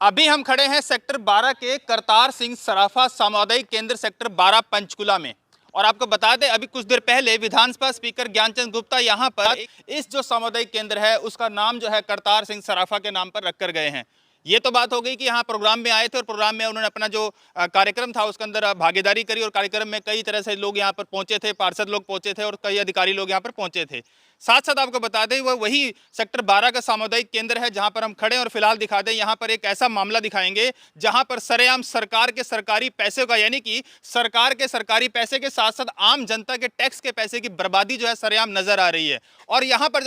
अभी हम खड़े हैं सेक्टर 12 के करतार सिंह सराफा सामुदायिक केंद्र सेक्टर 12 पंचकुला में। और आपको बता दें, अभी कुछ देर पहले विधानसभा स्पीकर ज्ञानचंद गुप्ता यहां पर इस जो सामुदायिक केंद्र है उसका नाम जो है करतार सिंह सराफा के नाम पर रखकर गए हैं। ये तो बात हो गई कि यहाँ प्रोग्राम में आए थे और प्रोग्राम में उन्होंने अपना जो कार्यक्रम था उसके अंदर भागीदारी करी और कार्यक्रम में कई तरह से लोग यहाँ पर पहुंचे थे, पार्षद लोग पहुंचे थे और कई अधिकारी लोग यहाँ पर पहुंचे थे। साथ साथ आपको बता दें वह वही सेक्टर 12 का सामुदायिक केंद्र है जहां पर हम खड़े हैं और फिलहाल दिखा दें यहाँ पर एक ऐसा मामला दिखाएंगे जहां पर सरेआम सरकार के सरकारी पैसे का, यानी कि सरकार के सरकारी पैसे के साथ साथ आम जनता के टैक्स के पैसे की बर्बादी जो है सरेआम नजर आ रही है। और यहाँ पर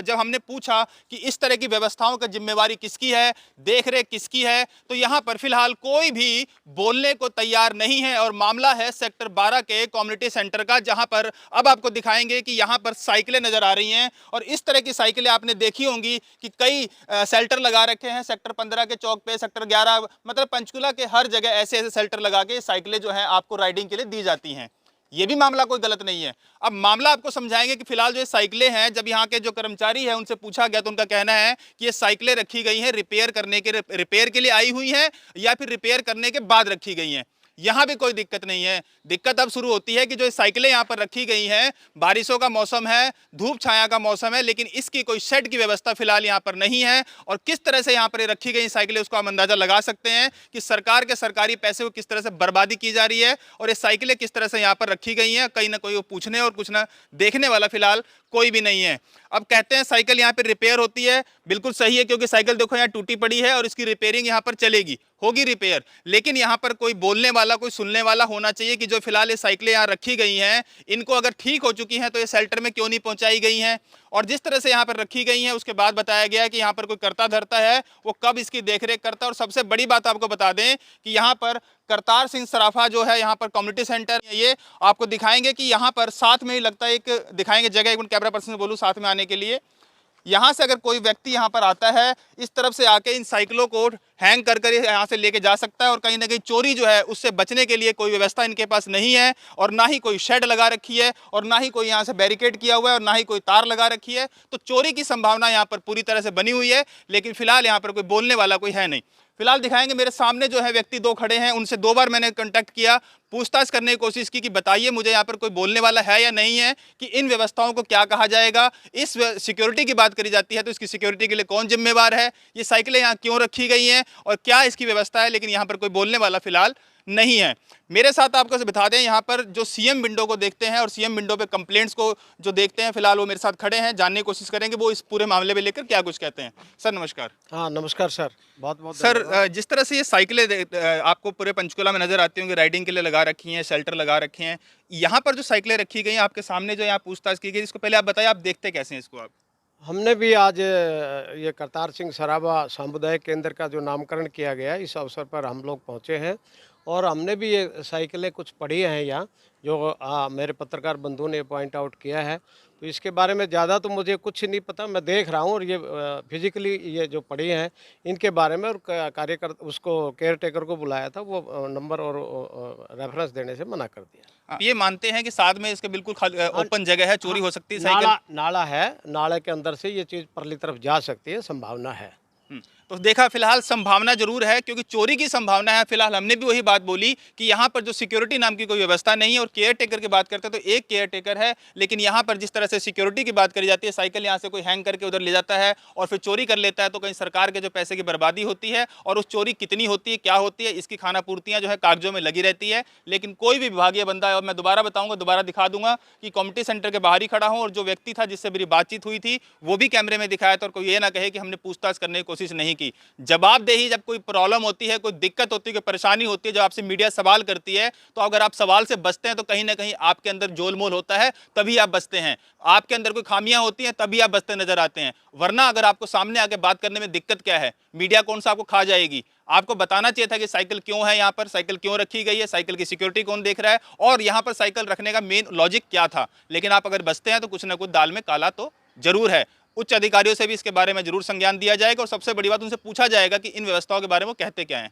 जब हमने पूछा कि इस तरह की व्यवस्थाओं की जिम्मेवारी किसकी है, देख रेख किसकी है, तो यहाँ पर फिलहाल कोई भी बोलने को तैयार नहीं है। और मामला है सेक्टर 12 के कम्युनिटी सेंटर का, जहां पर अब आपको दिखाएंगे कि यहाँ पर साइकिलें नजर आ रही हैं। और इस तरह की साइकिलें आपने देखी होंगी कि कई शेल्टर लगा रखे हैं सेक्टर 15 के चौक पे, सेक्टर 11, मतलब पंचकुला के हर जगह ऐसे ऐसे शेल्टर लगा के साइकिलें जो हैं आपको राइडिंग के लिए दी जाती हैं। ये भी मामला कोई गलत नहीं है। अब मामला आपको समझाएंगे कि फिलहाल जो ये साइकिलें हैं, जब यहाँ के जो कर्मचारी हैं उनसे पूछा गया तो उनका कहना है कि ये साइकिलें रखी गई हैं रिपेयर के लिए आई हुई हैं या फिर रिपेयर करने के बाद रखी गई हैं। यहाँ भी कोई दिक्कत नहीं है। दिक्कत अब शुरू होती है कि जो साइकिलें यहाँ पर रखी गई हैं, बारिशों का मौसम है, धूप छाया का मौसम है, लेकिन इसकी कोई शेड की व्यवस्था फिलहाल यहाँ पर नहीं है। और किस तरह से यहाँ पर रखी गई साइकिलें, उसको हम अंदाजा लगा सकते हैं कि सरकार के सरकारी पैसे को किस तरह से बर्बादी की जा रही है और ये साइकिलें किस तरह से यहाँ पर रखी गई हैं। कहीं ना कोई वो पूछने और कुछ ना देखने वाला फिलहाल कोई भी नहीं है। अब कहते हैं साइकिल यहाँ पे रिपेयर होती है, बिल्कुल सही है, क्योंकि साइकिल देखो यहाँ टूटी पड़ी है और इसकी रिपेयरिंग यहाँ पर चलेगी, होगी रिपेयर। लेकिन यहाँ पर कोई बोलने वाला, कोई सुनने वाला होना चाहिए कि जो फिलहाल ये साइकिलें यहाँ रखी गई हैं, इनको अगर ठीक हो चुकी हैं तो ये शेल्टर में क्यों नहीं पहुंचाई गई हैं। और जिस तरह से यहाँ पर रखी गई हैं उसके बाद बताया गया कि यहाँ पर कोई करता धरता है, वो कब इसकी देखरेख करता है। और सबसे बड़ी बात आपको बता दें कि यहाँ पर करतार सिंह सराफा जो है यहाँ पर कम्युनिटी सेंटर, ये आपको दिखाएंगे कि यहाँ पर साथ में ही लगता है एक दिखाएंगे जगह, एक कैमरा पर्सन से बोलूँ साथ में आने के लिए। यहाँ से अगर कोई व्यक्ति यहाँ पर आता है, इस तरफ से आके इन साइकिलों को हैंग कर कर यहाँ से लेके जा सकता है। और कहीं ना कहीं चोरी जो है उससे बचने के लिए कोई व्यवस्था इनके पास नहीं है और ना ही कोई शेड लगा रखी है और ना ही कोई यहाँ से बैरिकेड किया हुआ है और ना ही कोई तार लगा रखी है। तो चोरी की संभावना यहाँ पर पूरी तरह से बनी हुई है, लेकिन फिलहाल यहाँ पर कोई बोलने वाला कोई है नहीं। फिलहाल दिखाएंगे, मेरे सामने जो है व्यक्ति दो खड़े हैं, उनसे 2 बार मैंने कांटेक्ट किया, पूछताछ करने की कोशिश की कि बताइए मुझे यहाँ पर कोई बोलने वाला है या नहीं है, कि इन व्यवस्थाओं को क्या कहा जाएगा। इस सिक्योरिटी की बात करी जाती है तो इसकी सिक्योरिटी के लिए कौन जिम्मेवार है, ये साइकिलें यहाँ क्यों रखी गई हैं और क्या इसकी व्यवस्था है। लेकिन यहाँ पर कोई बोलने वाला फिलहाल नहीं है। मेरे साथ आपको बता दें, यहाँ पर जो सीएम विंडो को देखते हैं और सीएम विंडो पे कंप्लेंट्स को जो देखते हैं, फिलहाल वो मेरे साथ खड़े हैं, जानने की कोशिश करेंगे वो इस पूरे मामले में लेकर क्या कुछ कहते हैं। सर नमस्कार। हाँ नमस्कार सर, बहुत बहुत सर, जिस तरह से ये साइकिलें आपको पूरे पंचकुला में नजर आती होंगी, राइडिंग के लिए लगा रखी हैं, शेल्टर लगा रखे हैं, यहाँ पर जो साइकिलें रखी गई हैं आपके सामने, जो यहाँ पूछताछ की गई, इसको पहले आप बताइए, आप देखते कैसे हैं इसको आप? हमने भी आज ये करतार सिंह सराफा सामुदायिक केंद्र का जो नामकरण किया गया है, इस अवसर पर हम लोग पहुँचे हैं और हमने भी ये साइकिलें कुछ पढ़ी हैं यहाँ, जो मेरे पत्रकार बंधु ने पॉइंट आउट किया है। तो इसके बारे में ज़्यादा तो मुझे कुछ नहीं पता, मैं देख रहा हूँ और ये फिजिकली ये जो पढ़ी हैं इनके बारे में, और कार्यकर्ता उसको केयर टेकर को बुलाया था, वो नंबर और रेफरेंस देने से मना कर दिया। आप ये मानते हैं कि साथ में इसके बिल्कुल ओपन जगह है, चोरी हो सकती है साइकिल? नाला है, नाले के अंदर से ये चीज़ परली तरफ जा सकती है, संभावना है। तो देखा, फिलहाल संभावना जरूर है, क्योंकि चोरी की संभावना है। फिलहाल हमने भी वही बात बोली कि यहाँ पर जो सिक्योरिटी नाम की कोई व्यवस्था नहीं है। और केयर टेकर की बात करते हैं तो एक केयर टेकर है, लेकिन यहाँ पर जिस तरह से सिक्योरिटी की बात करी जाती है, साइकिल यहाँ से कोई हैंग करके उधर ले जाता है और फिर चोरी कर लेता है, तो कहीं सरकार के जो पैसे की बर्बादी होती है और उस चोरी कितनी होती है, क्या होती है, इसकी खानापूर्तियाँ जो है कागजों में लगी रहती है। लेकिन कोई भी विभागीय बंदा है, और मैं दोबारा बताऊँगा, दोबारा दिखा दूंगा कि कम्युनिटी सेंटर के बाहर ही खड़ा हूँ और जो व्यक्ति था जिससे मेरी बातचीत हुई थी वो भी कैमरे में दिखाया था। और कोई ये ना कहे कि हमने पूछताछ करने की कोशिश नहीं की। जवाबदेही, जब कोई प्रॉब्लम होती है, कोई दिक्कत होती है, कोई परेशानी होती है, जब आपसे मीडिया सवाल करती है, तो अगर आप सवाल से बचते हैं तो कहीं ना कहीं आपके अंदर जोलमोल होता है, तभी आप बचते हैं। आपके अंदर कोई खामियां होती हैं तभी आप बचते नजर आते हैं। वरना अगर आपको सामने आके बात करने में दिक्कत क्या है, मीडिया कौन सा आपको खा जाएगी। आपको बताना चाहिए था कि साइकिल क्यों है, यहाँ पर साइकिल क्यों रखी गई है, साइकिल की सिक्योरिटी कौन देख रहा है और यहाँ पर साइकिल रखने का मेन लॉजिक क्या था। लेकिन आप अगर बचते हैं तो कुछ ना कुछ दाल में काला तो जरूर है। उच्च अधिकारियों से भी इसके बारे में जरूर संज्ञान दिया जाएगा और सबसे बड़ी बात, उनसे पूछा जाएगा कि इन व्यवस्थाओं के बारे में वो कहते क्या हैं।